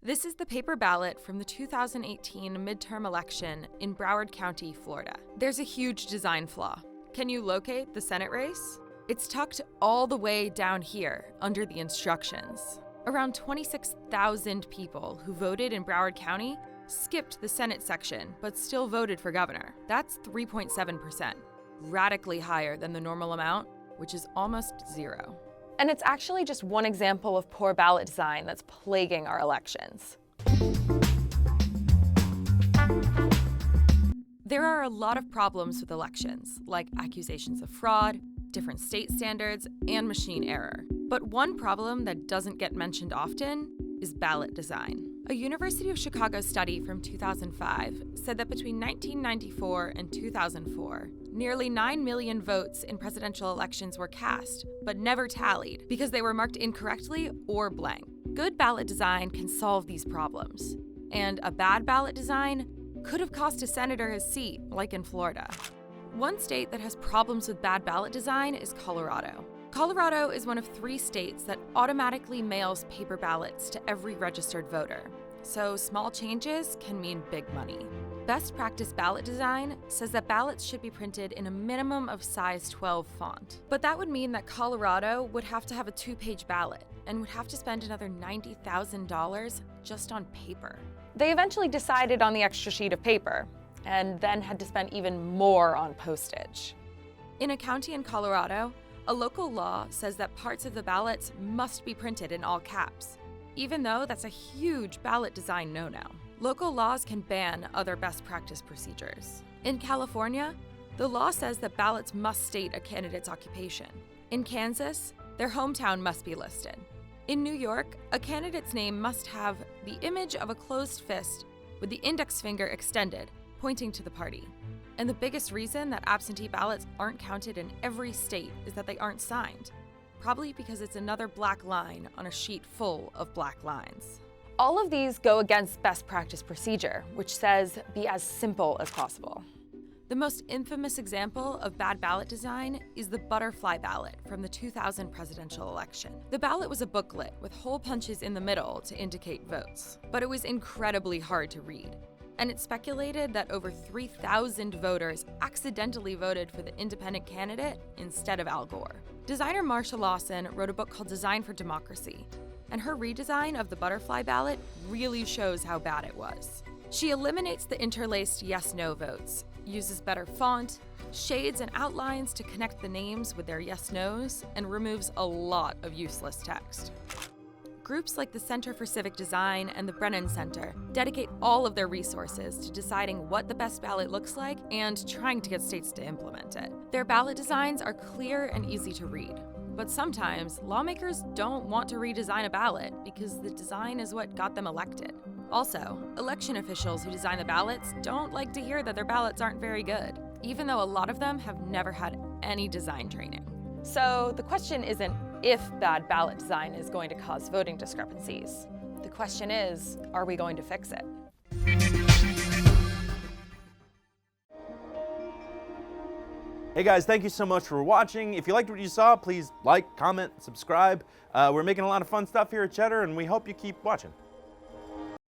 This is the paper ballot from the 2018 midterm election in Broward County, Florida. There's a huge design flaw. Can you locate the Senate race? It's tucked all the way down here under the instructions. Around 26,000 people who voted in Broward County skipped the Senate section but still voted for governor. That's 3.7%, radically higher than the normal amount, which is almost zero. And it's actually just one example of poor ballot design that's plaguing our elections. There are a lot of problems with elections, like accusations of fraud, different state standards, and machine error. But one problem that doesn't get mentioned often is ballot design. A University of Chicago study from 2005 said that between 1994 and 2004, nearly 9 million votes in presidential elections were cast, but never tallied because they were marked incorrectly or blank. Good ballot design can solve these problems, and a bad ballot design could have cost a senator his seat, like in Florida. One state that has problems with bad ballot design is Colorado. Colorado is one of 3 states that automatically mails paper ballots to every registered voter, so small changes can mean big money. Best practice ballot design says that ballots should be printed in a minimum of size 12 font. But that would mean that Colorado would have to have a 2-page ballot and would have to spend another $90,000 just on paper. They eventually decided on the extra sheet of paper, and then had to spend even more on postage. In a county in Colorado, a local law says that parts of the ballots must be printed in all caps, even though that's a huge ballot design no-no. Local laws can ban other best practice procedures. In California, the law says that ballots must state a candidate's occupation. In Kansas, their hometown must be listed. In New York, a candidate's name must have the image of a closed fist with the index finger extended, pointing to the party. And the biggest reason that absentee ballots aren't counted in every state is that they aren't signed, probably because it's another black line on a sheet full of black lines. All of these go against best practice procedure, which says be as simple as possible. The most infamous example of bad ballot design is the butterfly ballot from the 2000 presidential election. The ballot was a booklet with hole punches in the middle to indicate votes, but it was incredibly hard to read. And it's speculated that over 3,000 voters accidentally voted for the independent candidate instead of Al Gore. Designer Marsha Lawson wrote a book called Design for Democracy, and her redesign of the butterfly ballot really shows how bad it was. She eliminates the interlaced yes-no votes, uses better font, shades and outlines to connect the names with their yes-nos, and removes a lot of useless text. Groups like the Center for Civic Design and the Brennan Center dedicate all of their resources to deciding what the best ballot looks like and trying to get states to implement it. Their ballot designs are clear and easy to read, but sometimes lawmakers don't want to redesign a ballot because the design is what got them elected. Also, election officials who design the ballots don't like to hear that their ballots aren't very good, even though a lot of them have never had any design training. So the question isn't if bad ballot design is going to cause voting discrepancies. The question is, are we going to fix it? Hey guys, thank you so much for watching. If you liked what you saw, please like, comment, subscribe. We're making a lot of fun stuff here at Cheddar, and we hope you keep watching.